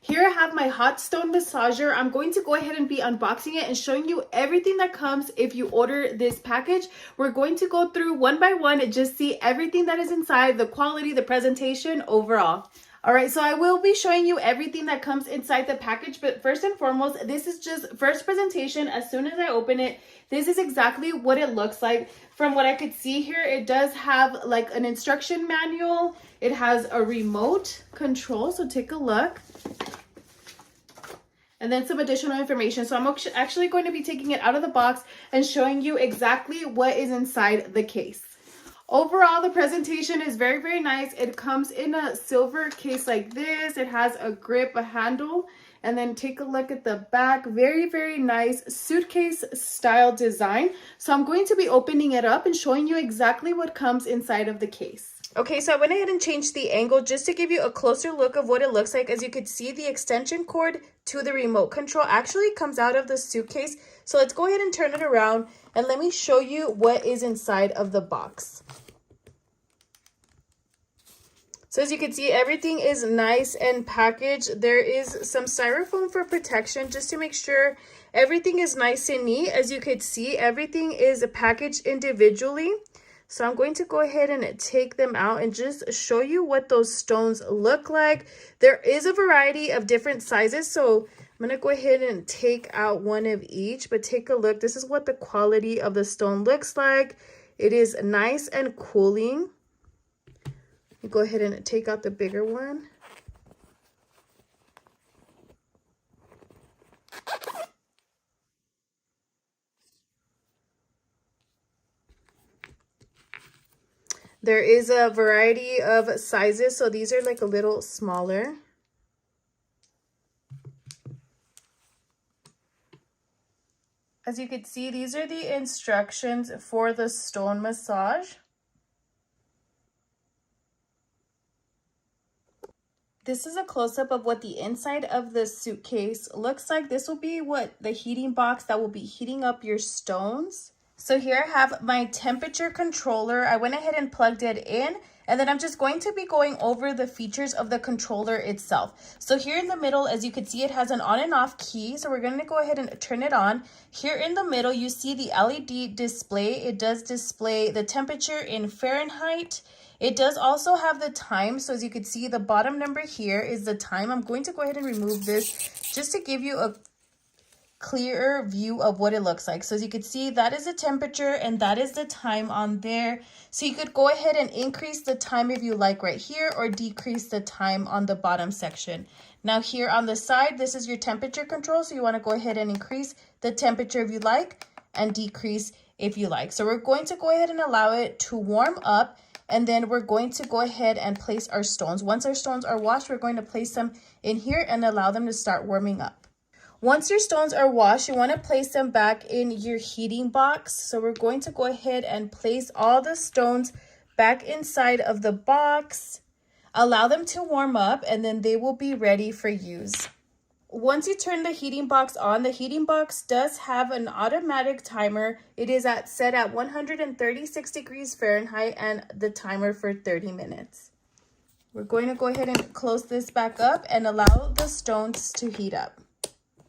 Here I have my hot stone massager. I'm going to go ahead and be unboxing it and showing you everything that comes if you order this package. We're going to go through one by one and just see everything that is inside, the quality, the presentation overall. All right, so I will be showing you everything that comes inside the package, but first and foremost, this is just first presentation. As soon as I open it, this is exactly what it looks like. From what I could see here, it does have like an instruction manual. It has a remote control, so take a look. And then some additional information. So I'm actually going to be taking it out of the box and showing you exactly what is inside the case. Overall, the presentation is very, very nice. It comes in a silver case like this. It has a grip, a handle, and then take a look at the back. Very, very nice suitcase style design. So I'm going to be opening it up and showing you exactly what comes inside of the case. Okay, so I went ahead and changed the angle just to give you a closer look of what it looks like. As you could see, the extension cord to the remote control actually comes out of the suitcase. So let's go ahead and turn it around and let me show you what is inside of the box. So as you can see, everything is nice and packaged. There is some styrofoam for protection just to make sure everything is nice and neat. As you could see, everything is packaged individually. So I'm going to go ahead and take them out and just show you what those stones look like. There is a variety of different sizes, so I'm going to go ahead and take out one of each, but take a look. This is what the quality of the stone looks like. It is nice and cooling. Go ahead and take out the bigger one. There is a variety of sizes, so these are like a little smaller. As you can see, these are the instructions for the stone massage. This is a close-up of what the inside of the suitcase looks like. This will be what the heating box that will be heating up your stones. So here I have my temperature controller. I went ahead and plugged it in, and then I'm just going to be going over the features of the controller itself. So here in the middle, as you can see, it has an on and off key. So we're going to go ahead and turn it on. Here in the middle, you see the LED display. It does display the temperature in Fahrenheit. It does also have the time. So as you can see, the bottom number here is the time. I'm going to go ahead and remove this just to give you a clearer view of what it looks like. So as you can see, that is the temperature and that is the time on there. So you could go ahead and increase the time if you like right here, or decrease the time on the bottom section. Now here on the side, this is your temperature control. So you want to go ahead and increase the temperature if you like, and decrease if you like. So we're going to go ahead and allow it to warm up, and then we're going to go ahead and place our stones. Once our stones are washed, we're going to place them in here and allow them to start warming up. Once your stones are washed, you want to place them back in your heating box. So we're going to go ahead and place all the stones back inside of the box. Allow them to warm up, and then they will be ready for use. Once you turn the heating box on, the heating box does have an automatic timer. It is set at 136 degrees Fahrenheit and the timer for 30 minutes. We're going to go ahead and close this back up and allow the stones to heat up.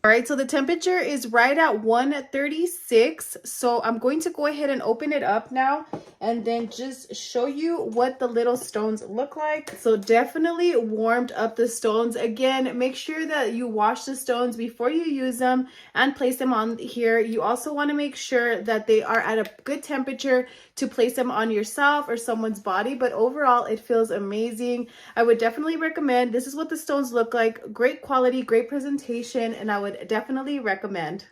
All right, so the temperature is right at 136. So I'm going to go ahead and open it up now and then just show you what the little stones look like. So definitely warmed up the stones. Again, make sure that you wash the stones before you use them and place them on here. You also want to make sure that they are at a good temperature to place them on yourself or someone's body. But overall, it feels amazing. I would definitely recommend. This is what the stones look like. Great quality, great presentation, and I would definitely recommend.